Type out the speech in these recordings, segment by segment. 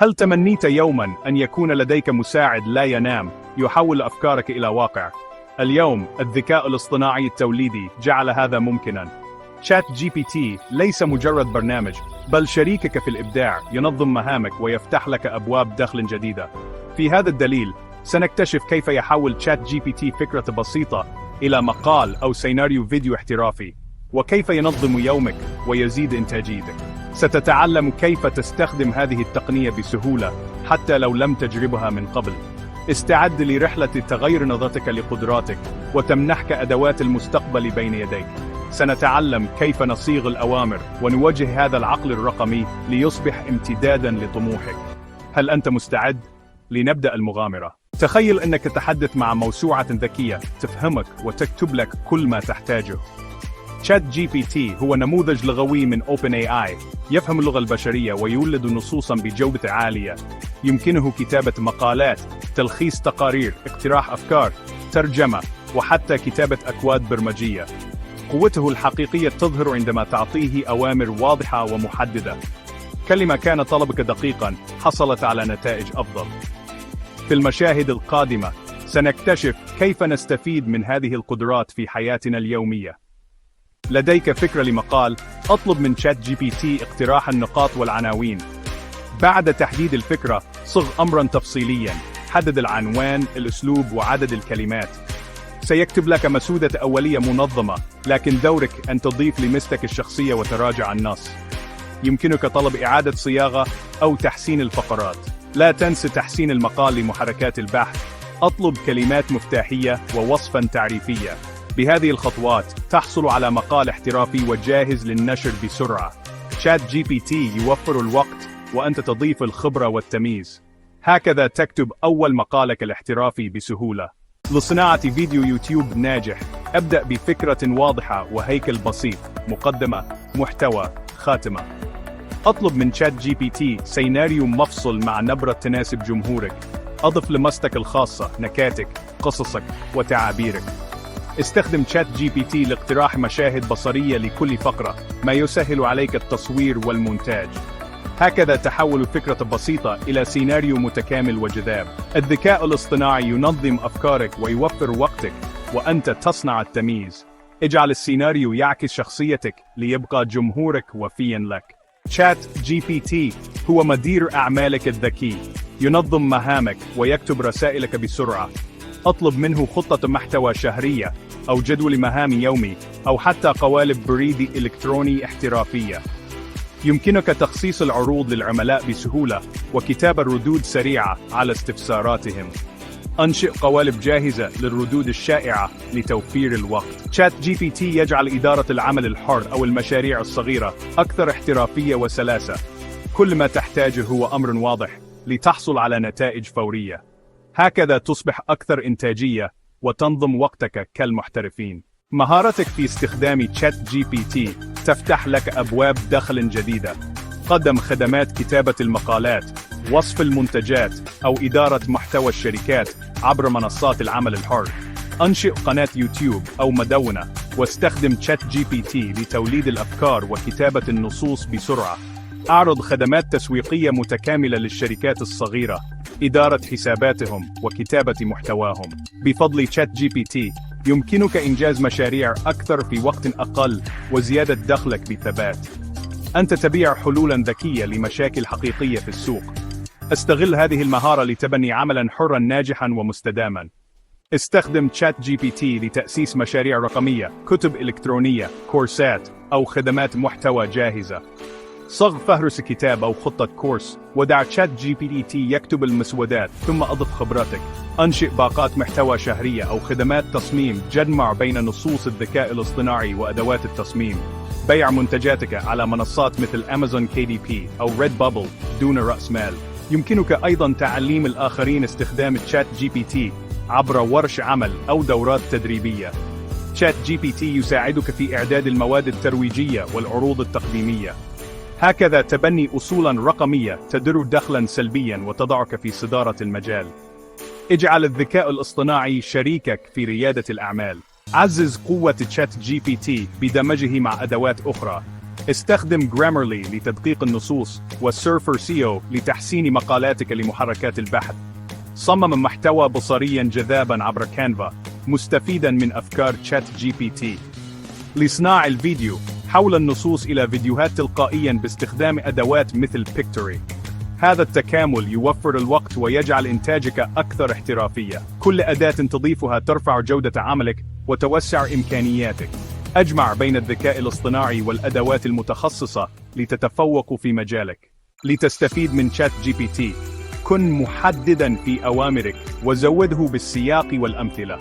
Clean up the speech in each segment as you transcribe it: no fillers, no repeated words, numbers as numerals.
هل تمنيت يوماً أن يكون لديك مساعد لا ينام يحول أفكارك إلى واقع؟ اليوم الذكاء الاصطناعي التوليدي جعل هذا ممكناً. شات جي بي تي ليس مجرد برنامج، بل شريكك في الإبداع، ينظم مهامك ويفتح لك أبواب دخل جديدة. في هذا الدليل سنكتشف كيف يحول شات جي بي تي فكرة بسيطة إلى مقال أو سيناريو فيديو احترافي، وكيف ينظم يومك ويزيد إنتاجيتك. ستتعلم كيف تستخدم هذه التقنية بسهولة حتى لو لم تجربها من قبل. استعد لرحلة تغير نظرتك لقدراتك وتمنحك أدوات المستقبل بين يديك. سنتعلم كيف نصيغ الأوامر ونوجه هذا العقل الرقمي ليصبح امتدادا لطموحك. هل أنت مستعد؟ لنبدأ المغامرة. تخيل أنك تتحدث مع موسوعة ذكية تفهمك وتكتب لك كل ما تحتاجه. شات جي بي تي هو نموذج لغوي من OpenAI، يفهم اللغة البشرية ويولد نصوصاً بجودة عالية. يمكنه كتابة مقالات، تلخيص تقارير، اقتراح أفكار، ترجمة، وحتى كتابة أكواد برمجية. قوته الحقيقية تظهر عندما تعطيه أوامر واضحة ومحددة. كلما كان طلبك دقيقاً، حصلت على نتائج أفضل. في المشاهد القادمة سنكتشف كيف نستفيد من هذه القدرات في حياتنا اليومية. لديك فكرة لمقال؟ اطلب من شات جي بي تي اقتراح النقاط والعناوين. بعد تحديد الفكرة، صغ أمراً تفصيلياً، حدد العنوان، الأسلوب، وعدد الكلمات. سيكتب لك مسودة أولية منظمة، لكن دورك أن تضيف لمستك الشخصية وتراجع النص. يمكنك طلب إعادة صياغة أو تحسين الفقرات. لا تنس تحسين المقال لمحركات البحث. اطلب كلمات مفتاحية ووصفاً تعريفية. بهذه الخطوات تحصل على مقال احترافي وجاهز للنشر بسرعة. شات جي بي تي يوفر الوقت وأنت تضيف الخبرة والتمييز. هكذا تكتب أول مقالك الاحترافي بسهولة. لصناعة فيديو يوتيوب ناجح، ابدأ بفكرة واضحة وهيكل بسيط. مقدمة، محتوى، خاتمة. اطلب من شات جي بي تي سيناريو مفصل مع نبرة تناسب جمهورك. أضف لمستك الخاصة، نكاتك، قصصك، وتعابيرك. استخدم شات جي بي تي لاقتراح مشاهد بصرية لكل فقرة، ما يسهل عليك التصوير والمونتاج. هكذا تحول فكرة بسيطة إلى سيناريو متكامل وجذاب. الذكاء الاصطناعي ينظم أفكارك ويوفر وقتك، وأنت تصنع التمييز. اجعل السيناريو يعكس شخصيتك ليبقى جمهورك وفياً لك. شات جي بي تي هو مدير أعمالك الذكي، ينظم مهامك ويكتب رسائلك بسرعة. اطلب منه خطة محتوى شهرية، أو جدول مهام يومي، أو حتى قوالب بريدي إلكتروني احترافية. يمكنك تخصيص العروض للعملاء بسهولة، وكتابة ردود سريعة على استفساراتهم. أنشئ قوالب جاهزة للردود الشائعة لتوفير الوقت. شات جي بي تي يجعل إدارة العمل الحر أو المشاريع الصغيرة أكثر احترافية وسلاسة. كل ما تحتاجه هو أمر واضح لتحصل على نتائج فورية. هكذا تصبح أكثر إنتاجية وتنظم وقتك كالمحترفين. مهارتك في استخدام شات جي بي تي تفتح لك أبواب دخل جديدة. قدم خدمات كتابة المقالات، وصف المنتجات، أو إدارة محتوى الشركات عبر منصات العمل الحر. أنشئ قناة يوتيوب أو مدونة، واستخدم شات جي بي تي لتوليد الأفكار وكتابة النصوص بسرعة. أعرض خدمات تسويقية متكاملة للشركات الصغيرة، إدارة حساباتهم وكتابة محتواهم. بفضل شات جي بي تي يمكنك إنجاز مشاريع أكثر في وقت أقل وزيادة دخلك بثبات. أنت تبيع حلولاً ذكية لمشاكل حقيقية في السوق. استغل هذه المهارة لتبني عملاً حراً ناجحاً ومستداماً. استخدم شات جي بي تي لتأسيس مشاريع رقمية، كتب إلكترونية، كورسات، أو خدمات محتوى جاهزة. صغ فهرس كتاب أو خطة كورس، ودع شات جي بي تي يكتب المسودات، ثم أضف خبرتك. أنشئ باقات محتوى شهرية أو خدمات تصميم، جمع بين نصوص الذكاء الاصطناعي وأدوات التصميم. بيع منتجاتك على منصات مثل أمازون KDP أو ريد بابل دون رأس مال. يمكنك أيضاً تعليم الآخرين استخدام شات جي بي تي عبر ورش عمل أو دورات تدريبية. شات جي بي تي يساعدك في إعداد المواد الترويجية والعروض التقديمية. هكذا تبني أصولاً رقمية تدر دخلاً سلبياً وتضعك في صدارة المجال. اجعل الذكاء الاصطناعي شريكك في ريادة الأعمال. عزز قوة شات جي بي تي بدمجه مع أدوات أخرى. استخدم Grammarly لتدقيق النصوص وسيرفر SEO لتحسين مقالاتك لمحركات البحث. صمم محتوى بصريا جذابا عبر كانفا مستفيدا من أفكار تشات جي بي تي. لصناعة الفيديو حول النصوص إلى فيديوهات تلقائيا باستخدام أدوات مثل Pictory. هذا التكامل يوفر الوقت ويجعل إنتاجك أكثر احترافية. كل أداة تضيفها ترفع جودة عملك وتوسع إمكانياتك. أجمع بين الذكاء الاصطناعي والأدوات المتخصصة لتتفوق في مجالك. لتستفيد من شات جي بي تي، كن محدداً في أوامرك وزوده بالسياق والأمثلة.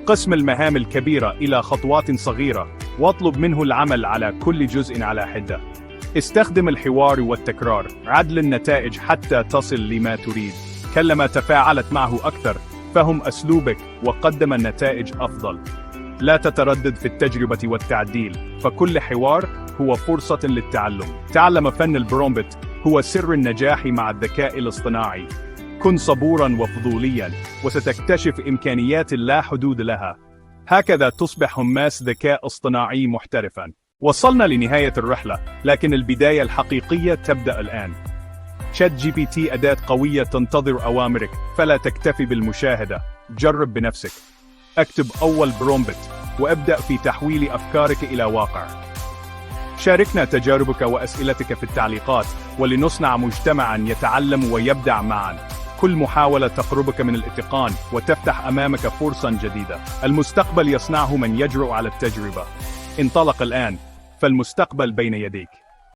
قسم المهام الكبيرة إلى خطوات صغيرة واطلب منه العمل على كل جزء على حدة. استخدم الحوار والتكرار. عدل النتائج حتى تصل لما تريد. كلما تفاعلت معه أكثر فهم أسلوبك وقدم النتائج أفضل. لا تتردد في التجربة والتعديل، فكل حوار هو فرصة للتعلم. تعلم فن البرومبت هو سر النجاح مع الذكاء الاصطناعي. كن صبوراً وفضولياً وستكتشف إمكانيات لا حدود لها. هكذا تصبح هماس ذكاء اصطناعي محترفاً. وصلنا لنهاية الرحلة، لكن البداية الحقيقية تبدأ الآن. شات جي بي تي أداة قوية تنتظر أوامرك، فلا تكتفي بالمشاهدة. جرب بنفسك. اكتب أول برومبت وابدأ في تحويل أفكارك إلى واقع. شاركنا تجاربك وأسئلتك في التعليقات، ولنصنع مجتمعاً يتعلم ويبدع معاً. كل محاولة تقربك من الاتقان وتفتح أمامك فرصاً جديدة. المستقبل يصنعه من يجرؤ على التجربة. انطلق الآن، فالمستقبل بين يديك.